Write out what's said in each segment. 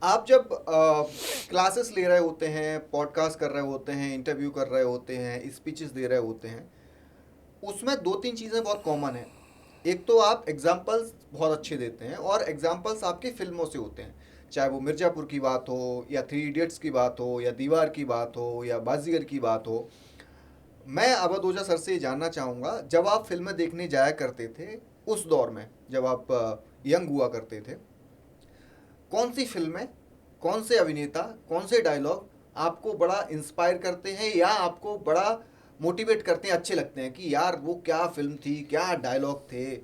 आप जब क्लासेस ले रहे होते हैं, पॉडकास्ट कर रहे होते हैं, इंटरव्यू कर रहे होते हैं, स्पीचेस दे रहे होते हैं, उसमें दो तीन चीज़ें बहुत कॉमन है। एक तो आप एग्जाम्पल्स बहुत अच्छे देते हैं, और एग्जाम्पल्स आपकी फिल्मों से होते हैं। चाहे वो मिर्ज़ापुर की बात हो, या थ्री इडियट्स की बात हो, या दीवार की बात हो, या बाजीगर की बात हो। मैं अवध ओझा सर से ये जानना चाहूँगा, जब आप फिल्में देखने जाया करते थे उस दौर में, जब आप यंग हुआ करते थे, कौन सी फिल्में, कौन से अभिनेता, कौन से डायलॉग आपको बड़ा इंस्पायर करते हैं, या आपको बड़ा मोटिवेट करते हैं, अच्छे लगते हैं कि यार वो क्या फिल्म थी, क्या डायलॉग थे?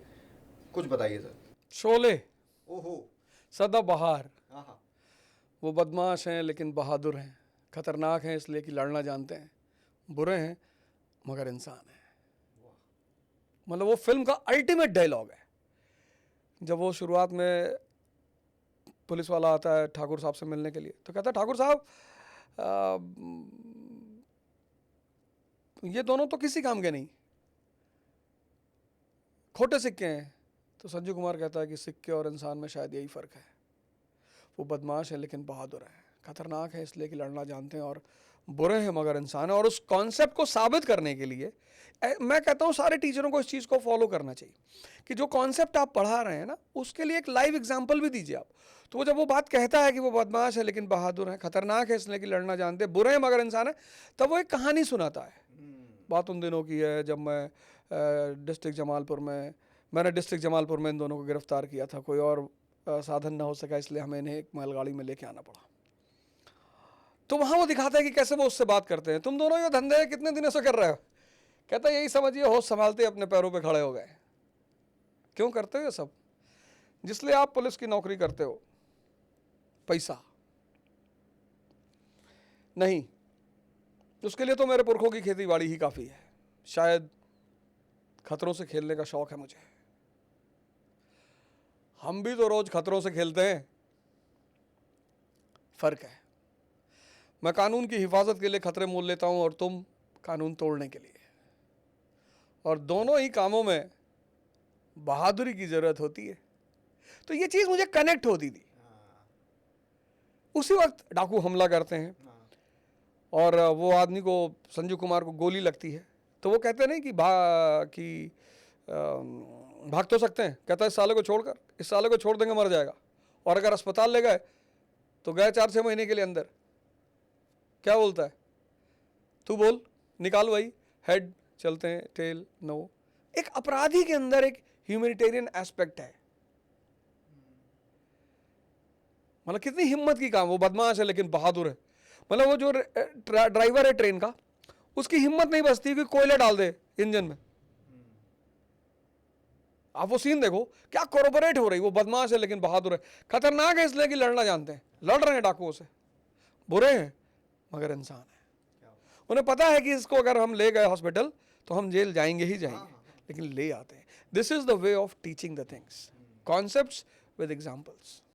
कुछ बताइए सर। शोले, ओहो। सदाबहार। हाँ हाँ। वो बदमाश हैं लेकिन बहादुर हैं, खतरनाक हैं इसलिए कि लड़ना जानते हैं, बुरे हैं मगर इंसान हैं। मतलब वो फिल्म का अल्टीमेट डायलॉग है। जब वो शुरुआत में पुलिस वाला आता है ठाकुर साहब से मिलने के लिए, तो कहता है ठाकुर साहब, आ, ये दोनों तो किसी काम के नहीं, खोटे सिक्के हैं। तो संजू कुमार कहता है कि सिक्के और इंसान में शायद यही फ़र्क है। वो बदमाश है लेकिन बहादुर है, खतरनाक है इसलिए कि लड़ना जानते हैं, और बुरे हैं मगर इंसान है। और उस कॉन्सेप्ट को साबित करने के लिए मैं कहता हूँ सारे टीचरों को इस चीज़ को फॉलो करना चाहिए कि जो कॉन्सेप्ट आप पढ़ा रहे हैं ना, उसके लिए एक लाइव एग्जाम्पल भी दीजिए आप। तो वो जब वो बात कहता है कि वो बदमाश है लेकिन बहादुर है, खतरनाक है इसलिए कि लड़ना जानते हैं, बुरे हैं मगर इंसान है, तब वो एक कहानी सुनाता है। बात उन दिनों की है जब मैं डिस्ट्रिक्ट जमालपुर में मैंने डिस्ट्रिक्ट जमालपुर में इन दोनों को गिरफ्तार किया था। कोई और साधन ना हो सका, इसलिए हमें इन्हें एक मालगाड़ी में लेके आना पड़ा। तो वहाँ वो दिखाता है कि कैसे वो उससे बात करते हैं, तुम दोनों ये धंधे कितने दिनों से कर रहे हो? कहता है यही समझिए होश संभालते अपने पैरों पे खड़े हो गए। क्यों करते हो ये सब? जिसलिए आप पुलिस की नौकरी करते हो, पैसा नहीं। उसके लिए तो मेरे पुरखों की खेती बाड़ी ही काफ़ी है। शायद खतरों से खेलने का शौक है मुझे। हम भी तो रोज खतरों से खेलते हैं, फर्क है। मैं कानून की हिफाजत के लिए खतरे मोल लेता हूं और तुम कानून तोड़ने के लिए। और दोनों ही कामों में बहादुरी की जरूरत होती है। तो ये चीज मुझे कनेक्ट होती थी। उसी वक्त डाकू हमला करते हैं और वो आदमी को, संजू कुमार को गोली लगती है। तो वो कहते नहीं कि भाग तो सकते हैं। कहता है इस साले को छोड़कर, इस साले को छोड़ देंगे मर जाएगा, और अगर अस्पताल ले गए तो गए 4-6 महीने के लिए अंदर। क्या बोलता है? तू बोल, निकाल वही हेड, चलते हैं टेल। नो, एक अपराधी के अंदर एक ह्यूमैनिटेरियन एस्पेक्ट है। मतलब कितनी हिम्मत की काम। वो बदमाश है लेकिन बहादुर है। मतलब वो जो ड्राइवर है ट्रेन का, उसकी हिम्मत नहीं बचती कि कोयला डाल दे इंजन में। आप वो सीन देखो, क्या कोरोबरेट हो रही। वो बदमाश है लेकिन बहादुर है, खतरनाक है इसलिए कि लड़ना जानते हैं, लड़ रहे हैं डाकुओं से, बुरे हैं मगर इंसान है। उन्हें पता है कि इसको अगर हम ले गए हॉस्पिटल तो हम जेल जाएंगे ही जाएंगे, लेकिन ले आते हैं। This is the way of teaching the things, concepts with examples.